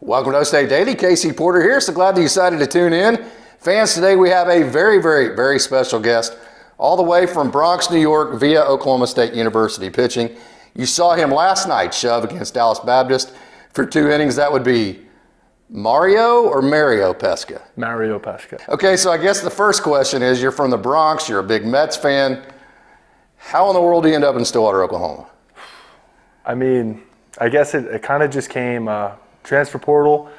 Welcome to OState Daily. Casey Porter here. So glad that you decided to tune in. Fans, today we have a very special guest all the way from Bronx, New York via Oklahoma State University pitching. You saw him last night shove against Dallas Baptist for 2 innings. That would be Mario Pesca? Mario Pesca. Okay, so I guess the first question is, you're from the Bronx, you're a big Mets fan. How in the world do you end up in Stillwater, Oklahoma? I mean, I guess it kind of just came transfer portal.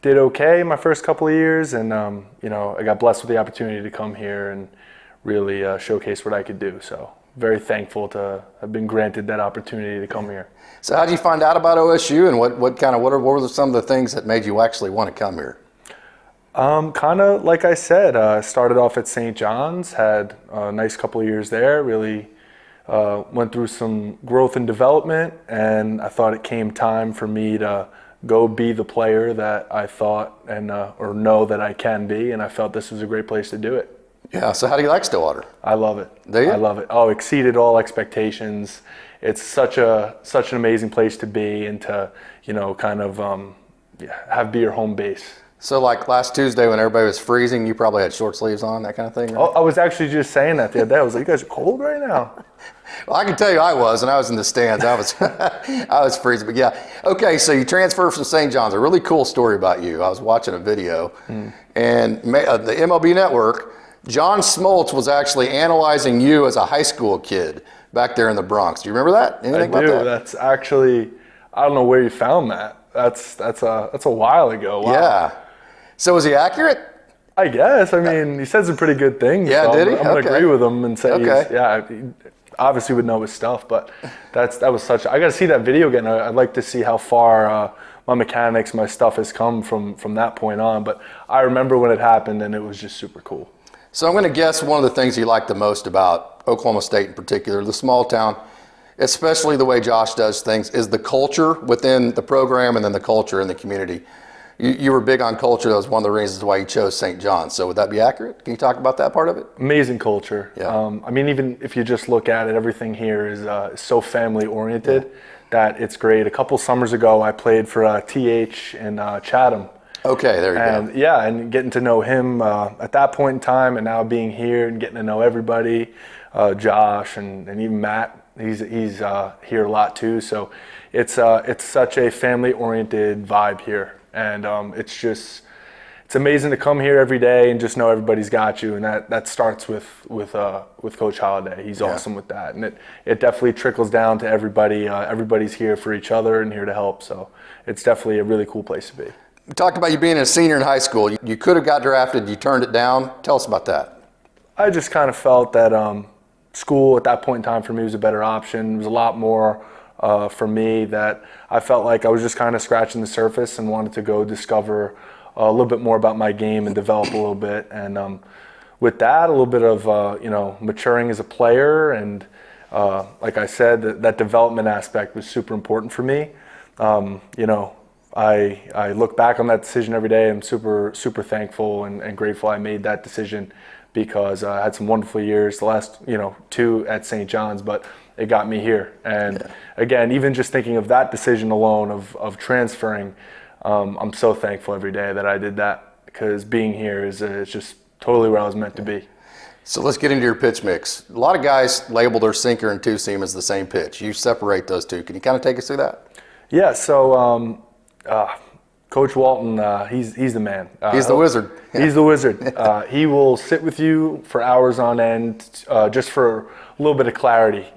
Did okay my first couple of years, and I got blessed with the opportunity to come here and really showcase what I could do. So very thankful to have been granted that opportunity to come here. So how did you find out about OSU, and what were some of the things that made you actually want to come here? Kind of like I said, started off at St. John's, had a nice couple of years there, really went through some growth and development, and I thought it came time for me to go be the player that I thought or know that I can be, and I felt this was a great place to do it. Yeah, so how do you like Stillwater? I love it. Do you? I love it. Oh, exceeded all expectations. It's such an amazing place to be, and to be your home base. So like last Tuesday when everybody was freezing, you probably had short sleeves on, that kind of thing, right? Oh, I was actually just saying that the other day. I was like, you guys are cold right now. Well, I can tell you I was in the stands. I was freezing, but yeah. Okay, so you transferred from St. John's. A really cool story about you. I was watching a video, and the MLB Network, John Smoltz was actually analyzing you as a high school kid back there in the Bronx. Do you remember that? Anything about that? That's actually, I don't know where you found that. That's a while ago. Wow. Yeah. So was he accurate? I guess. I mean, he said some pretty good things. Yeah, so did he? I'm going to agree with him and say he obviously would know his stuff, but that was such. I got to see that video again. I'd like to see how far my mechanics, my stuff has come from that point on. But I remember when it happened, and it was just super cool. So I'm going to guess one of the things you like the most about Oklahoma State in particular, the small town, especially the way Josh does things, is the culture within the program and then the culture in the community. You were big on culture. That was one of the reasons why you chose St. John's. So would that be accurate? Can you talk about that part of it? Amazing culture. Yeah. I mean, even if you just look at it, everything here is so family oriented that it's great. A couple summers ago, I played for TH in Chatham. Okay, there you go. Yeah, and getting to know him at that point in time, and now being here and getting to know everybody, Josh and even Matt, he's here a lot too. So it's such a family-oriented vibe here, and it's amazing to come here every day and just know everybody's got you, and that starts with Coach Holliday. He's awesome with that, and it definitely trickles down to everybody. Everybody's here for each other and here to help. So it's definitely a really cool place to be. We talked about you being a senior in high school. You could have got drafted. You turned it down. Tell us about that. I just kind of felt that school at that point in time for me was a better option. It was a lot more for me, that I felt like I was just kind of scratching the surface and wanted to go discover a little bit more about my game and develop a little bit. And with that, a little bit of maturing as a player, and like I said, that development aspect was super important for me. I look back on that decision every day. I'm super thankful and grateful I made that decision, because I had some wonderful years, the last 2 at St. John's, but it got me here. And again, even just thinking of that decision alone of transferring, I'm so thankful every day that I did that, because being here is just totally where I was meant to be. So let's get into your pitch mix. A lot of guys label their sinker and two-seam as the same pitch. You separate those two. Can you kind of take us through that? Yeah, so Coach Walton, he's the man. He's the wizard. He's the wizard. He will sit with you for hours on end, just for a little bit of clarity.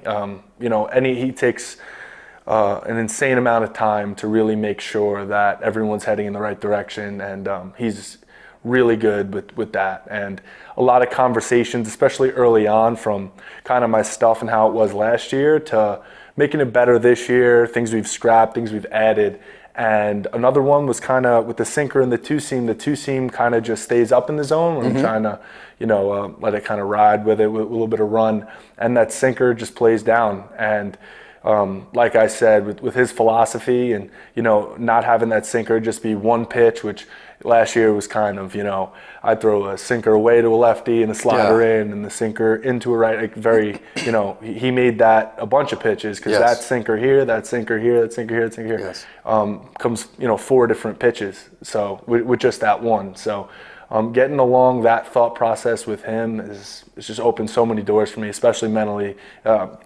He takes an insane amount of time to really make sure that everyone's heading in the right direction, and he's really good with that. And a lot of conversations, especially early on, from kind of my stuff and how it was last year to making it better this year, things we've scrapped, things we've added. And another one was kind of with the sinker and the two-seam. The two-seam kind of just stays up in the zone when I'm trying to, let it kind of ride with it with a little bit of run. And that sinker just plays down. And like I said, with his philosophy and, not having that sinker just be one pitch, which last year was kind of, I'd throw a sinker away to a lefty and a slider in and the sinker into a right, like very, he made that a bunch of pitches because that sinker here, that sinker here, that sinker here, that sinker here, comes, 4 different pitches. So with just that one. So getting along that thought process with him is just opened so many doors for me, especially mentally.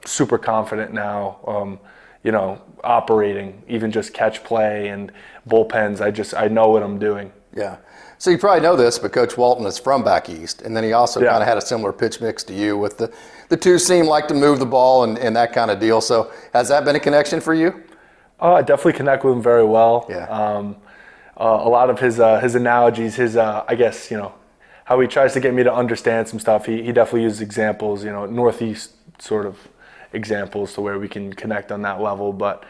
Super confident now, operating, even just catch play and bullpens. I know what I'm doing. Yeah. So you probably know this, but Coach Walton is from back east, and then he also kind of had a similar pitch mix to you with the two seem like to move the ball and that kind of deal. So has that been a connection for you? I definitely connect with him very well. Yeah. A lot of his analogies, I guess, how he tries to get me to understand some stuff. He definitely uses examples, Northeast sort of examples to where we can connect on that level. But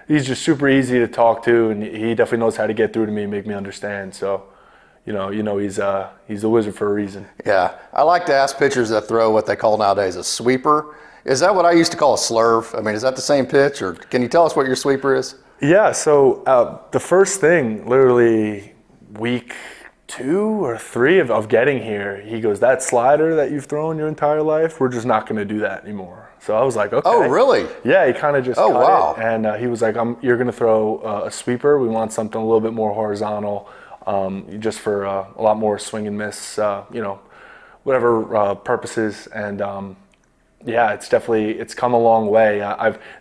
he's just super easy to talk to, and he definitely knows how to get through to me and make me understand. So, he's a wizard for a reason. Yeah. I like to ask pitchers that throw what they call nowadays a sweeper. Is that what I used to call a slurve? I mean, is that the same pitch, or can you tell us what your sweeper is? Yeah, so the first thing, literally week 2 or 3 of getting here, he goes, that slider that you've thrown your entire life, we're just not going to do that anymore. So I was like, okay. Oh, really? Yeah, he kind of just cut wow. it. And he was like, you're going to throw a sweeper. We want something a little bit more horizontal, just for a lot more swing and miss, whatever purposes. And yeah, it's come a long way.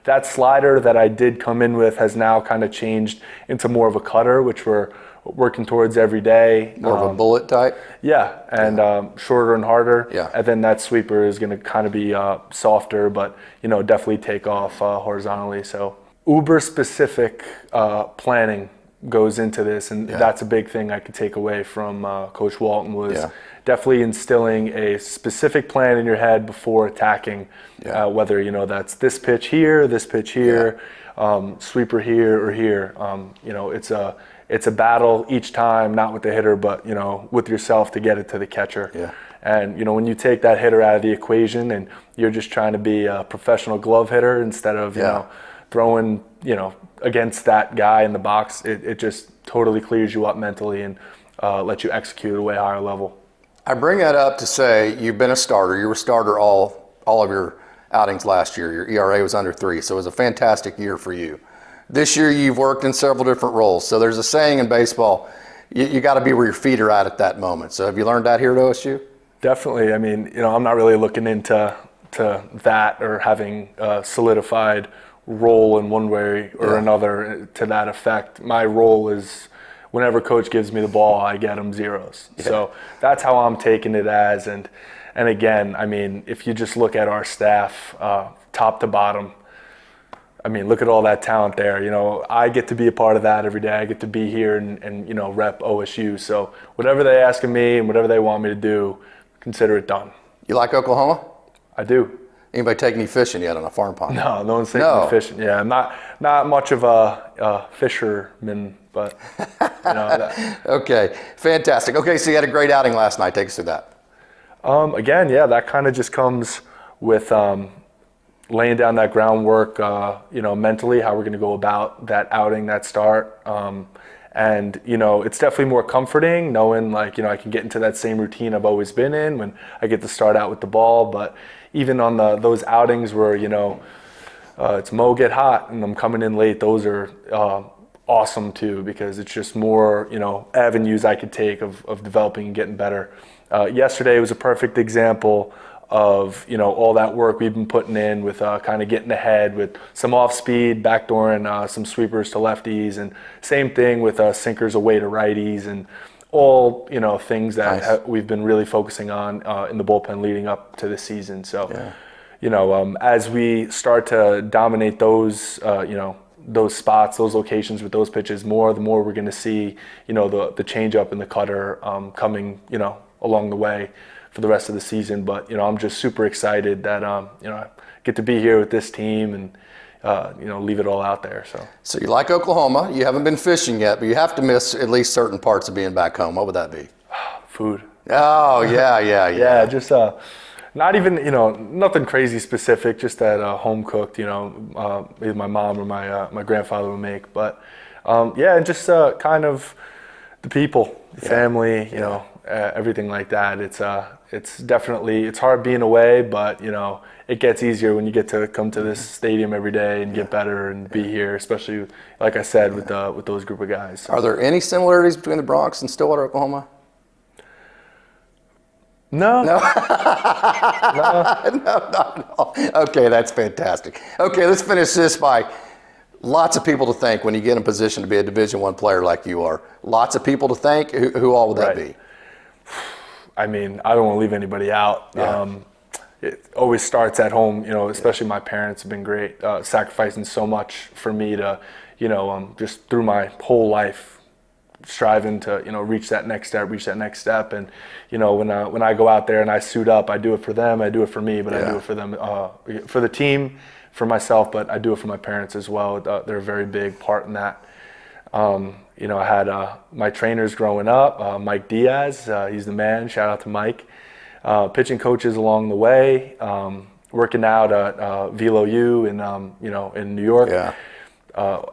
That slider that I did come in with has now kind of changed into more of a cutter, which we're working towards every day. More of a bullet type? Yeah, and shorter and harder. Yeah. And then that sweeper is going to kind of be softer, but, definitely take off horizontally. So uber specific planning goes into this, and that's a big thing I could take away from Coach Walton was definitely instilling a specific plan in your head before attacking, whether, that's this pitch here, sweeper here or here. It's a battle each time, not with the hitter, but, with yourself to get it to the catcher. Yeah. And, when you take that hitter out of the equation and you're just trying to be a professional glove hitter instead of, throwing, against that guy in the box, it just totally clears you up mentally and lets you execute at a way higher level. I bring that up to say you've been a starter. You were a starter all of your outings last year. Your ERA was under 3, so it was a fantastic year for you. This year you've worked in several different roles. So there's a saying in baseball, you got to be where your feet are at that moment. So have you learned that here at OSU? Definitely. I mean, I'm not really looking into that or having a solidified role in one way or another to that effect. My role is whenever coach gives me the ball, I get him zeros. Yeah. So that's how I'm taking it as. And again, I mean, if you just look at our staff, top to bottom, I mean, look at all that talent there. I get to be a part of that every day. I get to be here and rep OSU. So whatever they ask of me and whatever they want me to do, consider it done. You like Oklahoma? I do. Anybody take any fishing yet on a farm pond? No one's taking me fishing. Yeah, I'm not much of a fisherman, but Okay, fantastic. Okay, so you had a great outing last night. Take us through that. Again, that kind of just comes with laying down that groundwork, mentally, how we're going to go about that outing, that start. And, it's definitely more comforting knowing I can get into that same routine I've always been in when I get to start out with the ball. But even on those outings where, it's Mo get hot and I'm coming in late, those are awesome too, because it's just more, avenues I could take of developing and getting better. Yesterday was a perfect example of, all that work we've been putting in with kind of getting ahead with some off speed, backdooring some sweepers to lefties, and same thing with sinkers away to righties, and all, things that we've been really focusing on in the bullpen leading up to this season. So, as we start to dominate those, those spots, those locations with those pitches more, the more we're going to see, the change up in the cutter coming, along the way for the rest of the season. But, I'm just super excited that, I get to be here with this team and, leave it all out there. So you like Oklahoma. You haven't been fishing yet, but you have to miss at least certain parts of being back home. What would that be? Food. Oh, yeah. Yeah, just Not even, nothing crazy specific, just that home cooked, either my mom or my grandfather would make. But yeah, and just kind of the people, the family, everything like that. It's definitely, it's hard being away, but it gets easier when you get to come to this stadium every day and get better and be here, especially like I said with those group of guys. Are there any similarities between the Bronx and Stillwater, Oklahoma? No. No, not at all. Okay, that's fantastic. Okay, let's finish this by lots of people to thank when you get in a position to be a Division I player like you are. Lots of people to thank. Who all would that be? I mean, I don't want to leave anybody out. Yeah. It always starts at home, especially my parents have been great, sacrificing so much for me to, just through my whole life, striving to, reach that next step. And, when I go out there and I suit up, I do it for them, I do it for me, but I do it for them, for the team, for myself, but I do it for my parents as well. They're a very big part in that. I had my trainers growing up, Mike Diaz, he's the man, shout out to Mike. Pitching coaches along the way, working out at VLOU in New York. Yeah.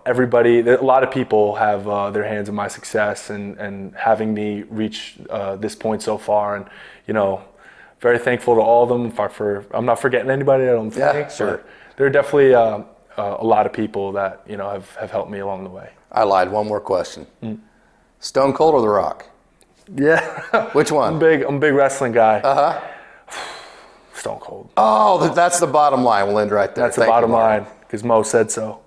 Everybody, a lot of people have their hands in my success and having me reach this point so far. And, very thankful to all of them. I'm not forgetting anybody, I don't think. Yeah, sure. There are definitely a lot of people that, have helped me along the way. I lied. One more question. Stone Cold or The Rock? Yeah. Which one? I'm a big wrestling guy. Stone Cold. Oh, that's the bottom line. We'll end right there. That's the bottom line because Mo said so.